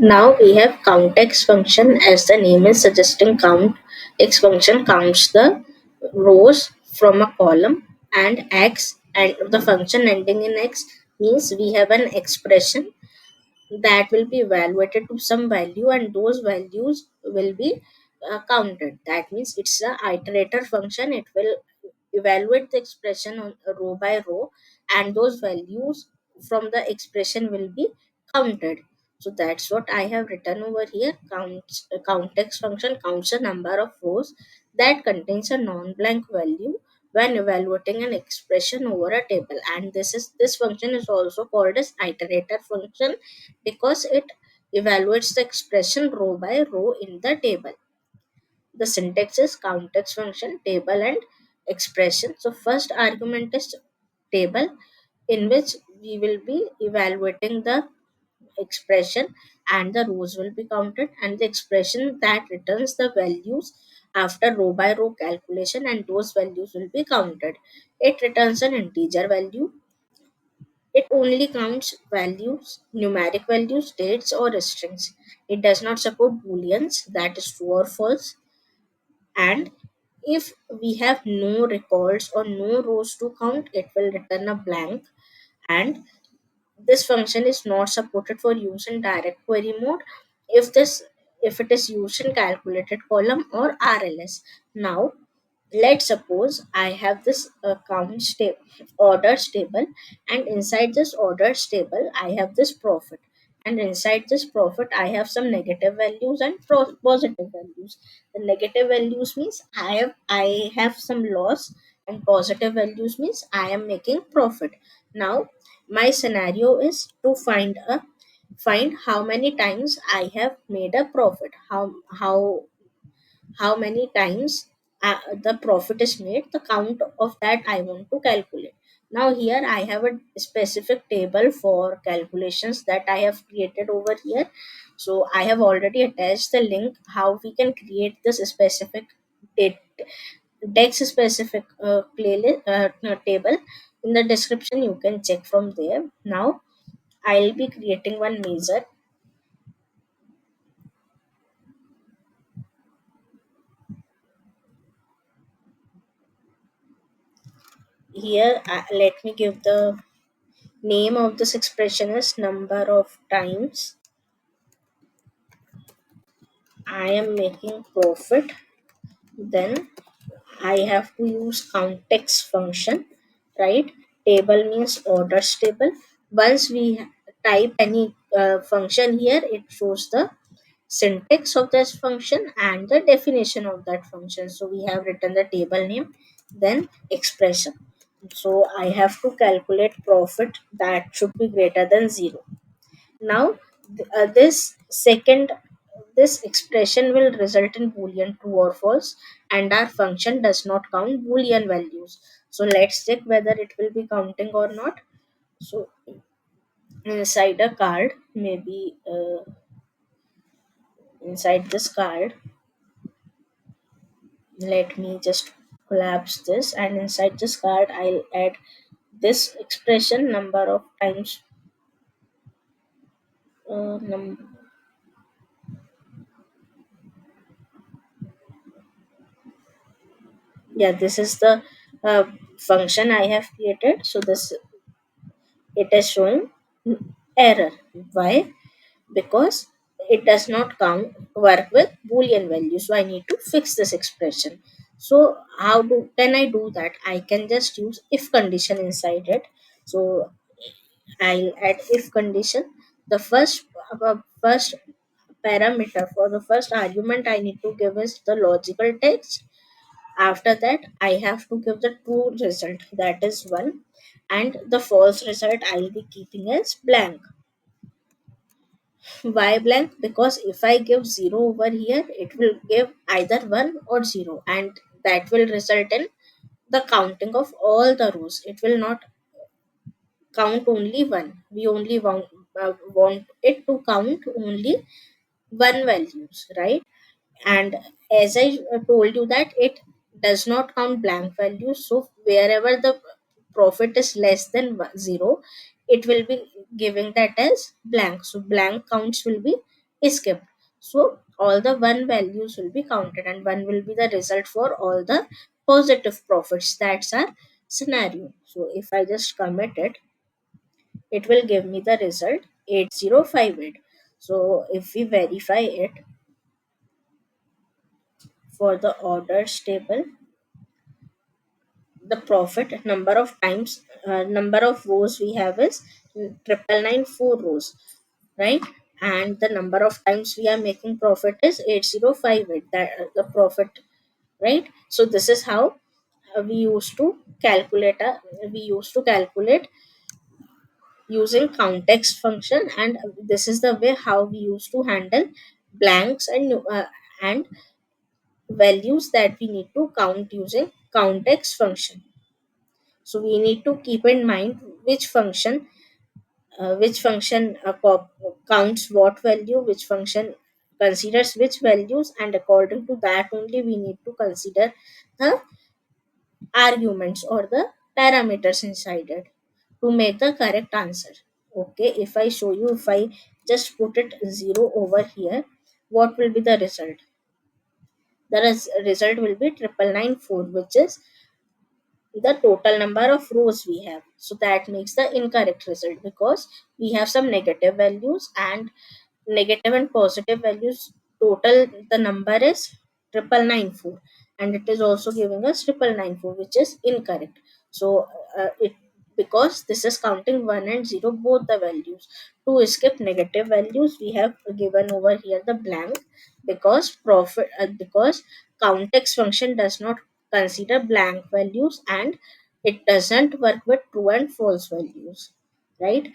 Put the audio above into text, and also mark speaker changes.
Speaker 1: Now we have COUNTX function, as the name is suggesting. COUNTX function counts the rows from a column, and X and the function ending in X means we have an expression that will be evaluated to some value, and those values will be counted. That means it's a iterator function. It will evaluate the expression on row by row, and those values from the expression will be counted. So that's what I have written over here. COUNTX function counts the number of rows that contains a non-blank value when evaluating an expression over a table, and this function is also called as iterator function because it evaluates the expression row by row in the table. The syntax is COUNTX function, table, and expression. So first argument is table, in which we will be evaluating the expression, and the rows will be counted, and the expression that returns the values after row by row calculation, and those values will be counted. It returns an integer value. It only counts values, numeric values, dates, or strings. It does not support booleans, that is true or false. And if we have no records or no rows to count, it will return a blank. And this function is not supported for use in direct query mode if it is used in calculated column or RLS. Now let's suppose I have this orders table, and inside this orders table I have this profit, and inside this profit I have some negative values and positive values. The negative values means I have some loss, and positive values means I am making profit. Now my scenario is to find how many times I have made a profit, how many times the profit is made. The count of that I want to calculate. Now here I have a specific table for calculations that I have created over here. So I have already attached the link how we can create this specific date, DAX specific playlist table in the description. You can check from there. Now I'll be creating one measure. Here let me give the name of this expression is number of times I am making profit. Then I have to use COUNTX function, right? Table means orders table. Once we type any function here, it shows the syntax of this function and the definition of that function. So we have written the table name, then expression. So I have to calculate profit that should be greater than 0. Now, this expression will result in boolean true or false, and our function does not count boolean values. So let's check whether it will be counting or not. So inside a card, maybe inside this card, let me just collapse this, and inside this card, I'll add this expression number of times. Uh, num- yeah, this is the uh, function I have created. So this it is showing error. Why? Because it does not count work with boolean value, so I need to fix this expression. So how do can I do that? I can just use if condition inside it. So I'll add if condition. The first parameter for the first argument I need to give is the logical text. After that, I have to give the true result, that is 1, and the false result I'll be keeping as blank. Why blank? Because if I give 0 over here, it will give either 1 or 0, and that will result in the counting of all the rows. It will not count only one. We only want it to count only one values, right? And as I told you that it does not count blank values, so wherever the profit is less than 0, it will be giving that as blank. So blank counts will be is kept. So all the one values will be counted, and one will be the result for all the positive profits. That's our scenario. So if I just commit it, it will give me the result 8058. So if we verify it for the orders table, the profit number of times, number of rows we have is 994 rows, right? And the number of times we are making profit is 8058, that the profit, right? So this is how we used to calculate we used to calculate using COUNTX function, and this is the way how we used to handle blanks and values that we need to count using COUNTX function. So we need to keep in mind which function counts what value, which function considers which values, and according to that only we need to consider the arguments or the parameters inside it to make the correct answer. Okay, if I show you, if I just put it 0 over here, what will be the result? The result will be 994, which is the total number of rows we have. So that makes the incorrect result, because we have some negative values, and negative and positive values total, the number is 994, and it is also giving us 994, which is incorrect. So it, because this is counting 1 and 0 both the values. To skip negative values, we have given over here the blank, because COUNTX function does not consider blank values, and it doesn't work with true and false values, right?